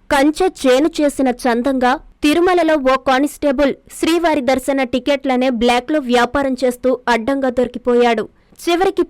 కంచె చేను చేసిన చందంగా తిరుమలలో ఓ కానిస్టేబుల్ శ్రీవారి దర్శన టికెట్లనే బ్లాక్లో వ్యాపారం చేస్తూ అడ్డంగా దొరికిపోయాడు. చివరికి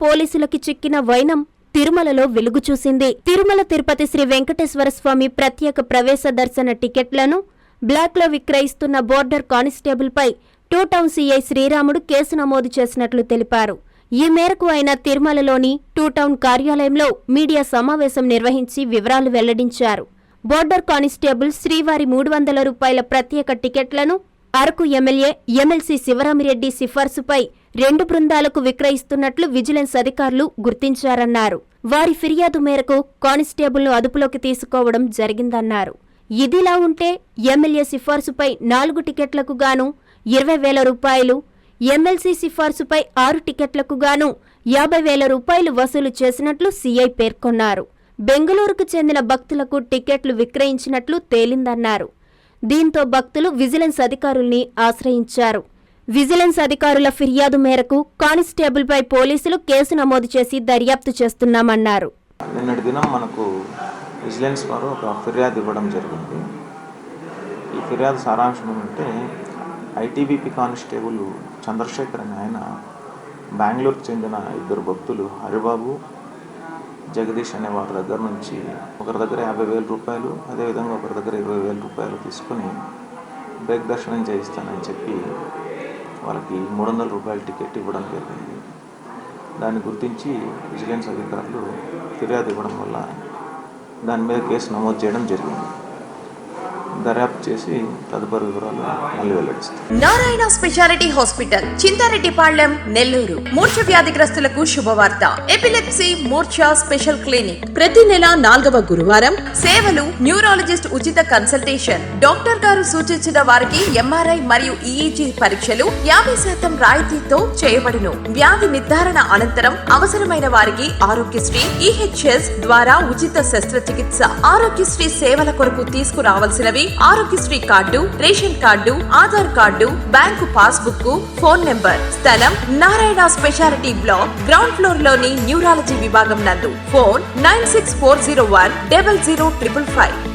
పోలీసులకి చిక్కిన వైనం తిరుమలలో వెలుగు చూసింది. తిరుమల తిరుపతి శ్రీ వెంకటేశ్వర స్వామి ప్రత్యేక ప్రవేశ దర్శన టికెట్లను బ్లాక్లో విక్రయిస్తున్న బోర్డర్ కానిస్టేబుల్పై 2 టౌన్ సీఐ శ్రీరాముడు కేసు నమోదు చేసినట్లు తెలిపారు. ఈ మేరకు ఆయన తిరుమలలోని 2 టౌన్ కార్యాలయంలో మీడియా సమావేశం నిర్వహించి వివరాలు వెల్లడించారు. బోర్డర్ కానిస్టేబుల్ శ్రీవారి 300 రూపాయల ప్రత్యేక టికెట్లను అరకు ఎమ్మెల్యే ఎమ్మెల్సీ శివరామిరెడ్డి సిఫార్సుపై 2 బృందాలకు విక్రయిస్తున్నట్లు విజిలెన్స్ అధికారులు గుర్తించారన్నారు. వారి ఫిర్యాదు మేరకు కానిస్టేబుల్ను అదుపులోకి తీసుకోవడం జరిగిందన్నారు. ఇదిలా ఉంటే ఎమ్మెల్యే సిఫార్సుపై 4 టికెట్లకు గాను 20,000 రూపాయలు, ఎమ్మెల్సీ సిఫార్సుపై 6 టికెట్లకు గాను 50,000 రూపాయలు వసూలు చేసినట్లు సీఐ పేర్కొన్నారు. బెంగళూరుకు చెందిన భక్తులకు టికెట్లు విక్రయించినట్లు తేలిందన్నారు. దీంతో భక్తులు విజిలెన్స్ అధికారుల్ని ఆశ్రయించారు. విజిలెన్స్ అధికారుల ఫిర్యాదు మేరకు కానిస్టేబుల్పై పోలీసులు కేసు నమోదు చేసి దర్యాప్తు చేస్తున్నామన్నారు. నిన్నటి దినం మనకు విజిలెన్స్ వారు ఒక ఫిర్యాదు ఇవ్వడం జరిగింది. ఈ ఫిర్యాదు సారాంశం ఏమంటే ఐటీబీపీ కానిస్టేబుల్ చంద్రశేఖర్ అనే ఆయన బెంగళూరుకు చెందిన 2 భక్తులు హరిబాబు, జగదీష్ అనే వారి దగ్గర నుంచి ఒకరి దగ్గర 50,000 రూపాయలు, అదేవిధంగా ఒకరి దగ్గర 20,000 రూపాయలు తీసుకుని బ్రేక్ దర్శనం చేయిస్తానని చెప్పి వాళ్ళకి 300 రూపాయల టికెట్ ఇవ్వడం జరిగింది. దాన్ని గుర్తించి విజిలెన్స్ అధికారులు ఫిర్యాదు ఇవ్వడం వల్ల దాని మీద కేసు నమోదు చేయడం జరిగింది. దర్యాప్తు చేసి తదుపరి వివరాలు మళ్ళీ వెల్లడిస్తారు. Narayana speciality hospital, Chintareddypalem, Nellore. మూర్ఛ వ్యాధిగ్రస్తులకు శుభవార్త. ఎపిలెప్సీ మూర్ఛ స్పెషల్ క్లినిక్ ప్రతి నెల 4వ గురువారం. సేవలు న్యూరాలజిస్ట్ ఉచిత కన్సల్టేషన్, డాక్టర్ గారు సూచించిన వారికి ఎంఆర్ఐ మరియు ఈఈజీ పరీక్షలు 50% రాయితీతో చేయబడును. వ్యాధి నిర్ధారణ అనంతరం అవసరమైన వారికి ఆరోగ్యశ్రీ ఈహెచ్ఎస్ ద్వారా ఉచిత శస్త్రచికిత్స. ఆరోగ్యశ్రీ సేవల కొరకు తీసుకురావాల్సినవి Aarogyasri card, ration card, Aadhaar card, bank passbook, phone number. స్థలం Narayana speciality block, ground floor లోని న్యూరాలజీ విభాగం నందు. ఫోన్ 9640100555.